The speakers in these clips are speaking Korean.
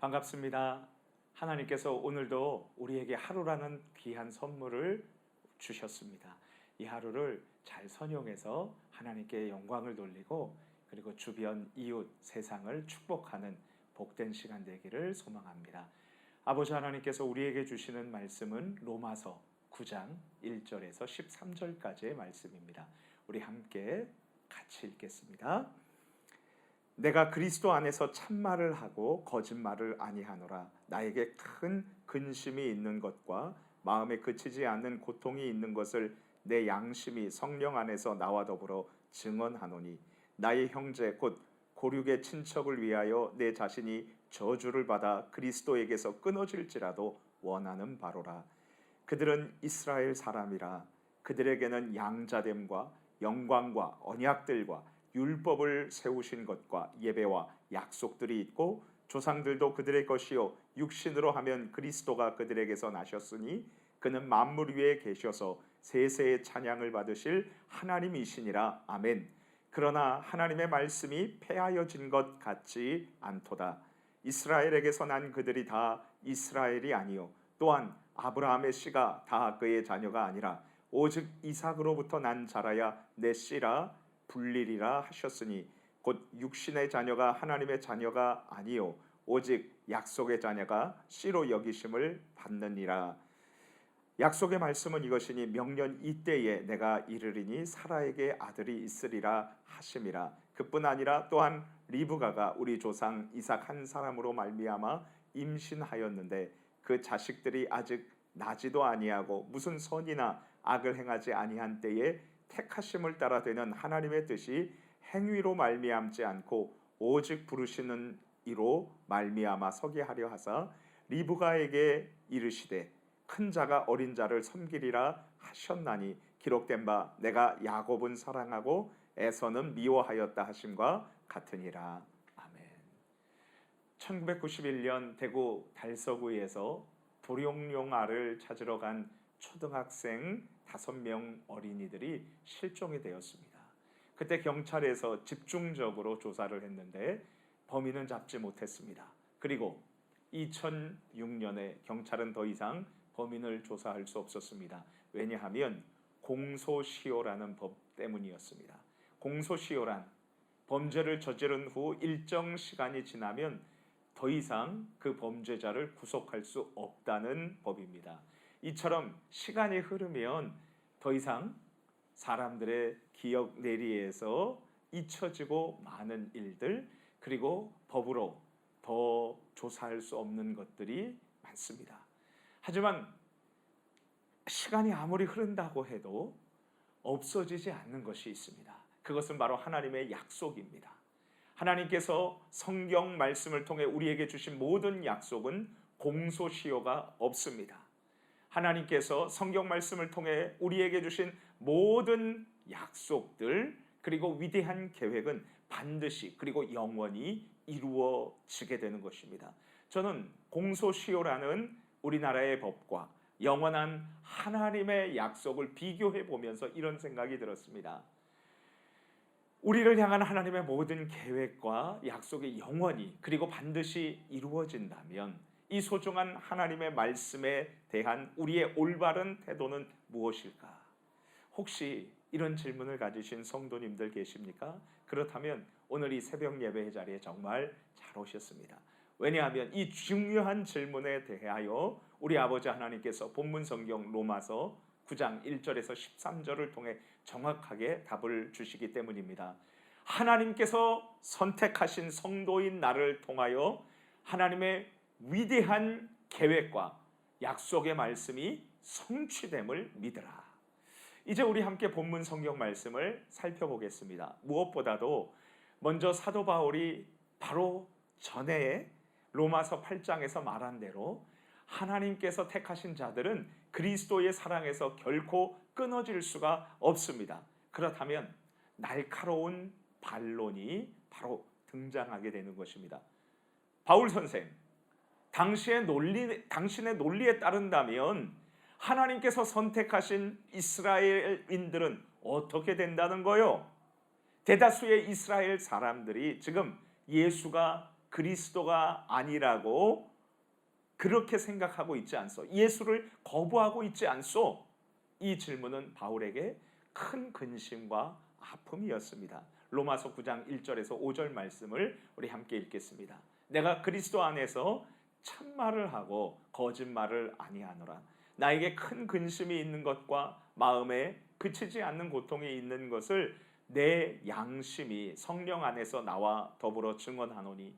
반갑습니다. 하나님께서 오늘도 우리에게 하루라는 귀한 선물을 주셨습니다. 이 하루를 잘 선용해서 하나님께 영광을 돌리고 그리고 주변 이웃 세상을 축복하는 복된 시간 되기를 소망합니다. 아버지 하나님께서 우리에게 주시는 말씀은 로마서 9장 1절에서 13절까지의 말씀입니다. 우리 함께 같이 읽겠습니다. 내가 그리스도 안에서 참말을 하고 거짓말을 아니하노라. 나에게 큰 근심이 있는 것과 마음에 그치지 않는 고통이 있는 것을 내 양심이 성령 안에서 나와 더불어 증언하노니 나의 형제 곧 고륙의 친척을 위하여 내 자신이 저주를 받아 그리스도에게서 끊어질지라도 원하는 바로라. 그들은 이스라엘 사람이라. 그들에게는 양자됨과 영광과 언약들과 율법을 세우신 것과 예배와 약속들이 있고 조상들도 그들의 것이요 육신으로 하면 그리스도가 그들에게서 나셨으니 그는 만물 위에 계셔서 세세의 찬양을 받으실 하나님이시니라. 아멘. 그러나 하나님의 말씀이 폐하여진 것 같지 않도다. 이스라엘에게서 난 그들이 다 이스라엘이 아니요 또한 아브라함의 씨가 다 그의 자녀가 아니라 오직 이삭으로부터 난 자라야 내 씨라 불리리라 하셨으니 곧 육신의 자녀가 하나님의 자녀가 아니요 오직 약속의 자녀가 씨로 여기심을 받느니라. 약속의 말씀은 이것이니 명년 이때에 내가 이르리니 사라에게 아들이 있으리라 하심이라. 그뿐 아니라 또한 리브가가 우리 조상 이삭 한 사람으로 말미암아 임신하였는데 그 자식들이 아직 나지도 아니하고 무슨 선이나 악을 행하지 아니한 때에 택하심을 따라 되는 하나님의 뜻이 행위로 말미암지 않고 오직 부르시는 이로 말미암아 서게 하려 하사 리브가에게 이르시되 큰 자가 어린 자를 섬기리라 하셨나니 기록된 바 내가 야곱은 사랑하고 에서는 미워하였다 하심과 같으니라. 아멘. 1991년 대구 달서구에서 도룡뇽알을 찾으러 간 초등학생 5명 어린이들이 실종이 되었습니다. 그때 경찰에서 집중적으로 조사를 했는데 범인은 잡지 못했습니다. 그리고 2006년에 경찰은 더 이상 범인을 조사할 수 없었습니다. 왜냐하면 공소시효라는 법 때문이었습니다. 공소시효란 범죄를 저지른 후 일정 시간이 지나면 더 이상 그 범죄자를 구속할 수 없다는 법입니다. 이처럼 시간이 흐르면 더 이상 사람들의 기억 내리에서 잊혀지고 많은 일들 그리고 법으로 더 조사할 수 없는 것들이 많습니다. 하지만 시간이 아무리 흐른다고 해도 없어지지 않는 것이 있습니다. 그것은 바로 하나님의 약속입니다. 하나님께서 성경 말씀을 통해 우리에게 주신 모든 약속은 공소시효가 없습니다. 하나님께서 성경 말씀을 통해 우리에게 주신 모든 약속들 그리고 위대한 계획은 반드시 그리고 영원히 이루어지게 되는 것입니다. 저는 공소시효라는 우리나라의 법과 영원한 하나님의 약속을 비교해 보면서 이런 생각이 들었습니다. 우리를 향한 하나님의 모든 계획과 약속이 영원히 그리고 반드시 이루어진다면 이 소중한 하나님의 말씀에 대한 우리의 올바른 태도는 무엇일까? 혹시 이런 질문을 가지신 성도님들 계십니까? 그렇다면 오늘 이 새벽 예배 자리에 정말 잘 오셨습니다. 왜냐하면 이 중요한 질문에 대하여 우리 아버지 하나님께서 본문 성경 로마서 9장 1절에서 13절을 통해 정확하게 답을 주시기 때문입니다. 하나님께서 선택하신 성도인 나를 통하여 하나님의 위대한 계획과 약속의 말씀이 성취됨을 믿으라. 이제 우리 함께 본문 성경 말씀을 살펴보겠습니다. 무엇보다도 먼저 사도 바울이 바로 전에 로마서 8장에서 말한 대로 하나님께서 택하신 자들은 그리스도의 사랑에서 결코 끊어질 수가 없습니다. 그렇다면 날카로운 반론이 바로 등장하게 되는 것입니다. 바울 선생, 당신의 논리에 따른다면 하나님께서 선택하신 이스라엘인들은 어떻게 된다는 거요? 대다수의 이스라엘 사람들이 지금 예수가 그리스도가 아니라고 그렇게 생각하고 있지 않소? 예수를 거부하고 있지 않소? 이 질문은 바울에게 큰 근심과 아픔이었습니다. 로마서 9장 1절에서 5절 말씀을 우리 함께 읽겠습니다. 내가 그리스도 안에서 참말을 하고 거짓말을 아니하노라. 나에게 큰 근심이 있는 것과 마음에 그치지 않는 고통이 있는 것을 내 양심이 성령 안에서 나와 더불어 증언하노니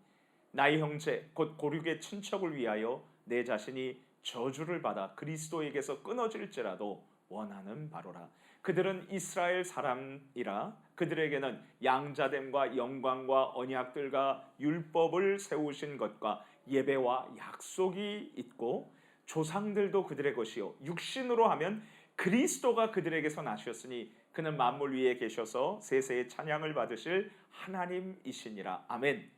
나의 형제 곧 고륙의 친척을 위하여 내 자신이 저주를 받아 그리스도에게서 끊어질지라도 원하는 바로라. 그들은 이스라엘 사람이라 그들에게는 양자됨과 영광과 언약들과 율법을 세우신 것과 예배와 약속이 있고 조상들도 그들의 것이요 육신으로 하면 그리스도가 그들에게서 나셨으니 그는 만물 위에 계셔서 세세의 찬양을 받으실 하나님이시니라. 아멘.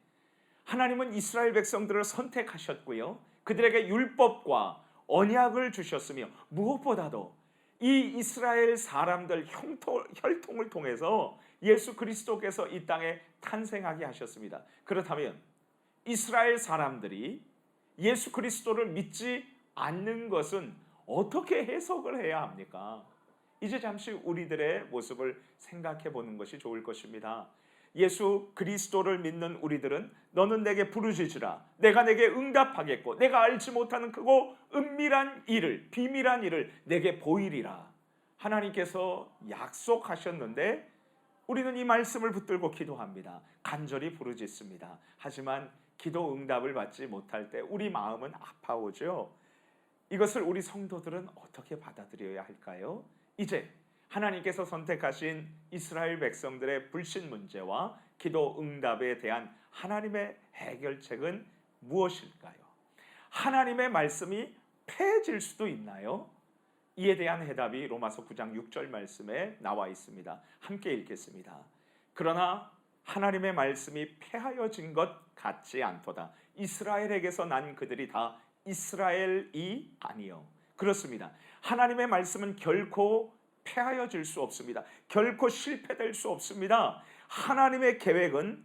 하나님은 이스라엘 백성들을 선택하셨고요, 그들에게 율법과 언약을 주셨으며 무엇보다도 이 이스라엘 사람들 혈통을 통해서 예수 그리스도께서 이 땅에 탄생하게 하셨습니다. 그렇다면 이스라엘 사람들이 예수 그리스도를 믿지 않는 것은 어떻게 해석을 해야 합니까? 이제 잠시 우리들의 모습을 생각해 보는 것이 좋을 것입니다. 예수 그리스도를 믿는 우리들은 너는 내게 부르짖으라 내가 내게 응답하겠고 내가 알지 못하는 크고 은밀한 일을 비밀한 일을 내게 보이리라. 하나님께서 약속하셨는데 우리는 이 말씀을 붙들고 기도합니다. 간절히 부르짖습니다. 하지만 기도 응답을 받지 못할 때 우리 마음은 아파오죠. 이것을 우리 성도들은 어떻게 받아들여야 할까요? 이제 하나님께서 선택하신 이스라엘 백성들의 불신 문제와 기도 응답에 대한 하나님의 해결책은 무엇일까요? 하나님의 말씀이 패해질 수도 있나요? 이에 대한 해답이 로마서 9장 6절 말씀에 나와 있습니다. 함께 읽겠습니다. 그러나 하나님의 말씀이 패하여진 것 같지 않도다. 이스라엘에게서 난 그들이 다 이스라엘이 아니요. 그렇습니다. 하나님의 말씀은 결코 패하여질 수 없습니다. 결코 실패될 수 없습니다. 하나님의 계획은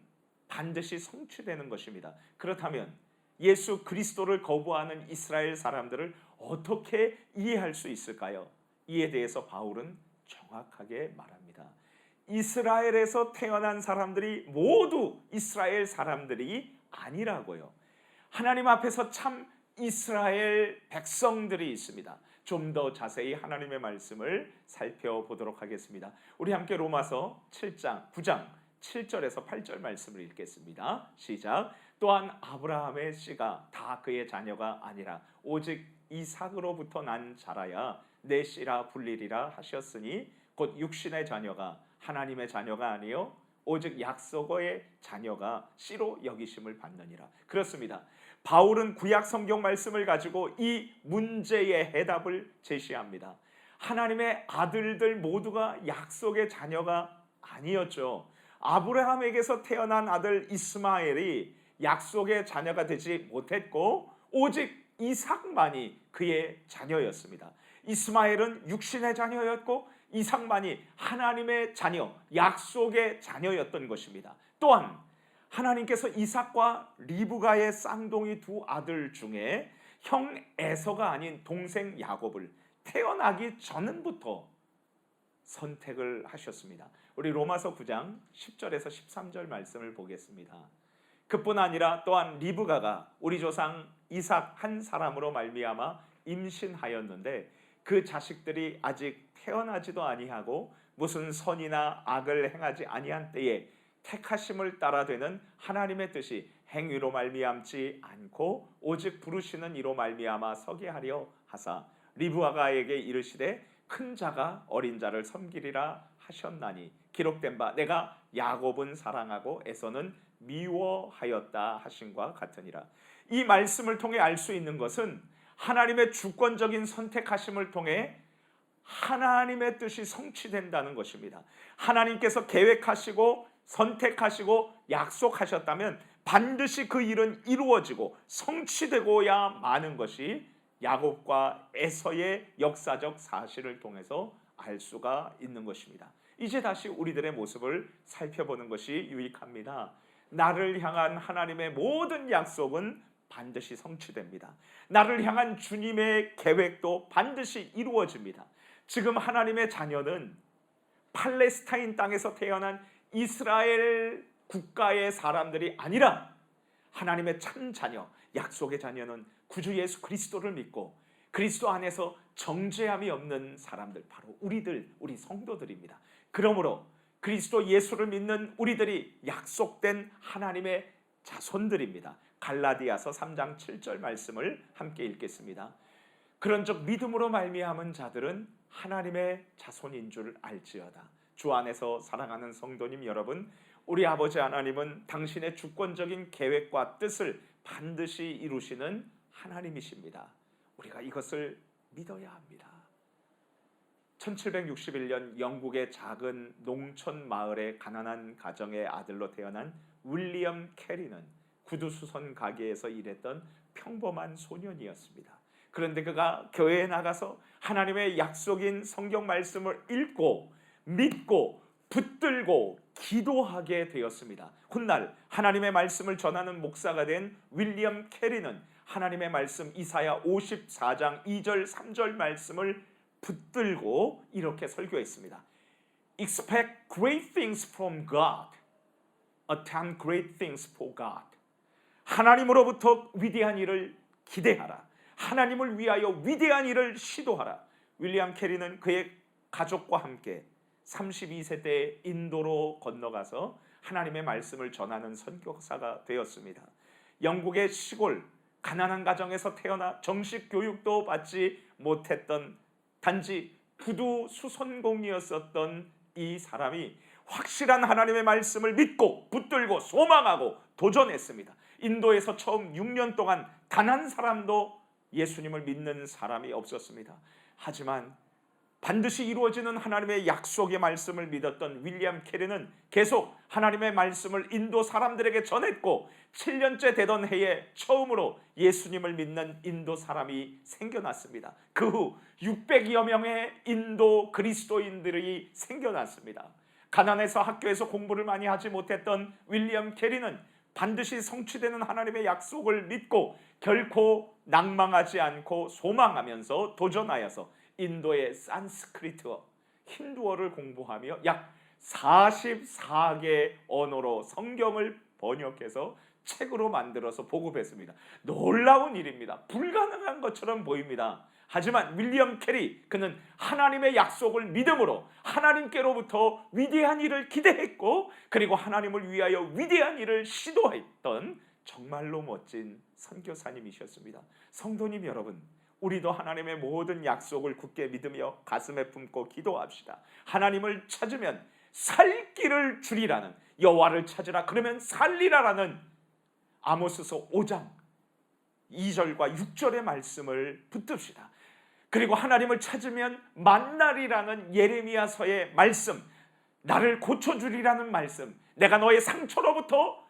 반드시 성취되는 것입니다. 그렇다면 예수 그리스도를 거부하는 이스라엘 사람들을 어떻게 이해할 수 있을까요? 이에 대해서 바울은 정확하게 말합니다. 이스라엘에서 태어난 사람들이 모두 이스라엘 사람들이 아니라고요. 하나님 앞에서 참 이스라엘 백성들이 있습니다. 좀 더 자세히 하나님의 말씀을 살펴보도록 하겠습니다. 우리 함께 로마서 7장 9장 7절에서 8절 말씀을 읽겠습니다. 시작. 또한 아브라함의 씨가 다 그의 자녀가 아니라 오직 이삭으로부터 난 자라야 내 씨라 불리리라 하셨으니 곧 육신의 자녀가 하나님의 자녀가 아니요 오직 약속의 자녀가 씨로 여기심을 받느니라. 그렇습니다. 바울은 구약 성경 말씀을 가지고 이 문제의 해답을 제시합니다. 하나님의 아들들 모두가 약속의 자녀가 아니었죠. 아브라함에게서 태어난 아들 이스마엘이 약속의 자녀가 되지 못했고 오직 이삭만이 그의 자녀였습니다. 이스마엘은 육신의 자녀였고 이삭만이 하나님의 자녀, 약속의 자녀였던 것입니다. 또한 하나님께서 이삭과 리브가의 쌍둥이 두 아들 중에 형 에서가 아닌 동생 야곱을 태어나기 전부터 선택을 하셨습니다. 우리 로마서 9장 10절에서 13절 말씀을 보겠습니다. 그뿐 아니라 또한 리브가가 우리 조상 이삭 한 사람으로 말미암아 임신하였는데 그 자식들이 아직 태어나지도 아니하고 무슨 선이나 악을 행하지 아니한 때에 택하심을 따라 되는 하나님의 뜻이 행위로 말미암지 않고 오직 부르시는 이로 말미암아 서게 하려 하사 리브가에게 이르시되 큰 자가 어린 자를 섬기리라 하셨나니 기록된 바 내가 야곱은 사랑하고 에서는 미워하였다 하신과 같으니라. 이 말씀을 통해 알 수 있는 것은 하나님의 주권적인 선택하심을 통해 하나님의 뜻이 성취된다는 것입니다. 하나님께서 계획하시고 선택하시고 약속하셨다면 반드시 그 일은 이루어지고 성취되고야 마는 것이 야곱과 에서의 역사적 사실을 통해서 알 수가 있는 것입니다. 이제 다시 우리들의 모습을 살펴보는 것이 유익합니다. 나를 향한 하나님의 모든 약속은 반드시 성취됩니다. 나를 향한 주님의 계획도 반드시 이루어집니다. 지금 하나님의 자녀는 팔레스타인 땅에서 태어난 이스라엘 국가의 사람들이 아니라 하나님의 참 자녀, 약속의 자녀는 구주 예수 그리스도를 믿고 그리스도 안에서 정죄함이 없는 사람들, 바로 우리 성도들입니다. 그러므로 그리스도 예수를 믿는 우리들이 약속된 하나님의 자손들입니다. 갈라디아서 3장 7절 말씀을 함께 읽겠습니다. 그런즉 믿음으로 말미암은 자들은 하나님의 자손인 줄 알지어다. 주 안에서 사랑하는 성도님 여러분, 우리 아버지 하나님은 당신의 주권적인 계획과 뜻을 반드시 이루시는 하나님이십니다. 우리가 이것을 믿어야 합니다. 1761년 영국의 작은 농촌 마을의 가난한 가정의 아들로 태어난 윌리엄 캐리는 구두수선 가게에서 일했던 평범한 소년이었습니다. 그런데 그가 교회에 나가서 하나님의 약속인 성경 말씀을 읽고 믿고 붙들고 기도하게 되었습니다. 훗날 하나님의 말씀을 전하는 목사가 된 윌리엄 캐리는 하나님의 말씀 이사야 54장 2절 3절 말씀을 붙들고 이렇게 설교했습니다. Expect great things from God. Attempt great things for God. 하나님으로부터 위대한 일을 기대하라. 하나님을 위하여 위대한 일을 시도하라. 윌리엄 캐리는 그의 가족과 함께 32세 때 인도로 건너가서 하나님의 말씀을 전하는 선교사가 되었습니다. 영국의 시골 가난한 가정에서 태어나 정식 교육도 받지 못했던 단지 구두 수선공이었었던 이 사람이 확실한 하나님의 말씀을 믿고 붙들고 소망하고 도전했습니다. 인도에서 처음 6년 동안 단 한 사람도 예수님을 믿는 사람이 없었습니다. 하지만 반드시 이루어지는 하나님의 약속의 말씀을 믿었던 윌리엄 캐리는 계속 하나님의 말씀을 인도 사람들에게 전했고 7년째 되던 해에 처음으로 예수님을 믿는 인도 사람이 생겨났습니다. 그 후 600여 명의 인도 그리스도인들이 생겨났습니다. 가난해서 학교에서 공부를 많이 하지 못했던 윌리엄 캐리는 반드시 성취되는 하나님의 약속을 믿고 결코 낭망하지 않고 소망하면서 도전하여서 인도의 산스크리트어, 힌두어를 공부하며 약 44개 언어로 성경을 번역해서 책으로 만들어서 보급했습니다. 놀라운 일입니다. 불가능한 것처럼 보입니다. 하지만 윌리엄 캐리, 그는 하나님의 약속을 믿음으로 하나님께로부터 위대한 일을 기대했고 그리고 하나님을 위하여 위대한 일을 시도했던 정말로 멋진 선교사님이셨습니다. 성도님 여러분, 우리도 하나님의 모든 약속을 굳게 믿으며 가슴에 품고 기도합시다. 하나님을 찾으면 살 길을 주리라는, 여호와를 찾으라 그러면 살리라라는 아모스서 5장 2절과 6절의 말씀을 붙듭시다. 그리고 하나님을 찾으면 만나리라는 예레미야서의 말씀, 나를 고쳐주리라는 말씀, 내가 너의 상처로부터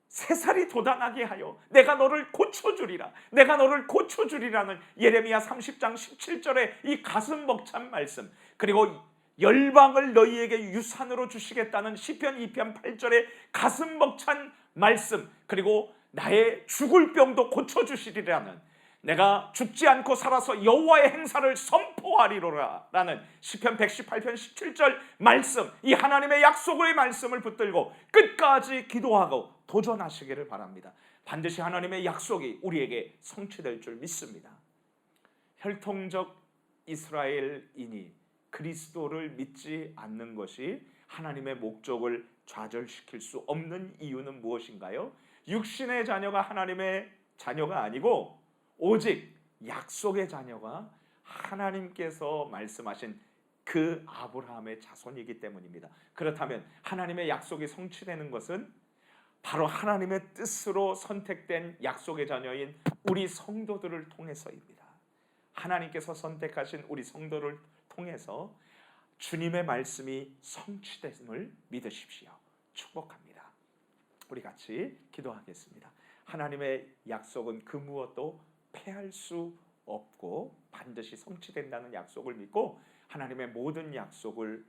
새살이 돋아나게 하여 내가 너를 고쳐주리라, 내가 너를 고쳐주리라는 예레미야 30장 17절의 이 가슴 벅찬 말씀, 그리고 열방을 너희에게 유산으로 주시겠다는 시편 2편 8절의 가슴 벅찬 말씀, 그리고 나의 죽을 병도 고쳐주시리라는, 내가 죽지 않고 살아서 여호와의 행사를 선포하리로라 라는 시편 118편 17절 말씀, 이 하나님의 약속의 말씀을 붙들고 끝까지 기도하고 도전하시기를 바랍니다. 반드시 하나님의 약속이 우리에게 성취될 줄 믿습니다. 혈통적 이스라엘인이 그리스도를 믿지 않는 것이 하나님의 목적을 좌절시킬 수 없는 이유는 무엇인가요? 육신의 자녀가 하나님의 자녀가 아니고 오직 약속의 자녀가 하나님께서 말씀하신 그 아브라함의 자손이기 때문입니다. 그렇다면 하나님의 약속이 성취되는 것은 바로 하나님의 뜻으로 선택된 약속의 자녀인 우리 성도들을 통해서입니다. 하나님께서 선택하신 우리 성도를 통해서 주님의 말씀이 성취됨을 믿으십시오. 축복합니다. 우리 같이 기도하겠습니다. 하나님의 약속은 그 무엇도 패할 수 없고 반드시 성취된다는 약속을 믿고 하나님의 모든 약속을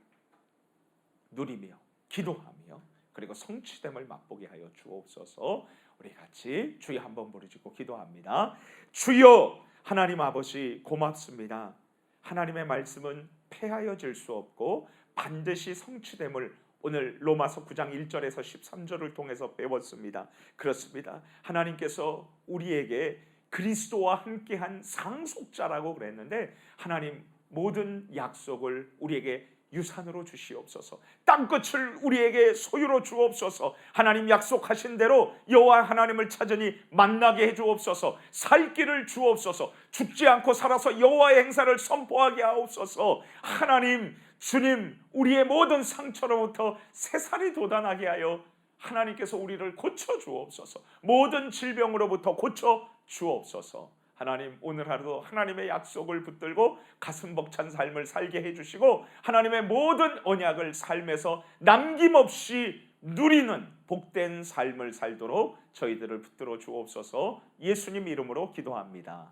누리며 기도하며 그리고 성취됨을 맛보게 하여 주옵소서. 우리 같이 주여 한번 부르짖고 기도합니다. 주여 하나님 아버지 고맙습니다. 하나님의 말씀은 폐하여질 수 없고 반드시 성취됨을 오늘 로마서 9장 1절에서 13절을 통해서 배웠습니다. 그렇습니다. 하나님께서 우리에게 그리스도와 함께한 상속자라고 그랬는데 하나님 모든 약속을 우리에게 유산으로 주시옵소서. 땅끝을 우리에게 소유로 주옵소서. 하나님 약속하신 대로 여호와 하나님을 찾으니 만나게 해주옵소서. 살 길을 주옵소서. 죽지 않고 살아서 여호와의 행사를 선포하게 하옵소서. 하나님 주님 우리의 모든 상처로부터 새살이 돋아나게 하여 하나님께서 우리를 고쳐 주옵소서. 모든 질병으로부터 고쳐 주옵소서. 하나님 오늘 하루도 하나님의 약속을 붙들고 가슴 벅찬 삶을 살게 해주시고 하나님의 모든 언약을 삶에서 남김없이 누리는 복된 삶을 살도록 저희들을 붙들어 주옵소서. 예수님 이름으로 기도합니다.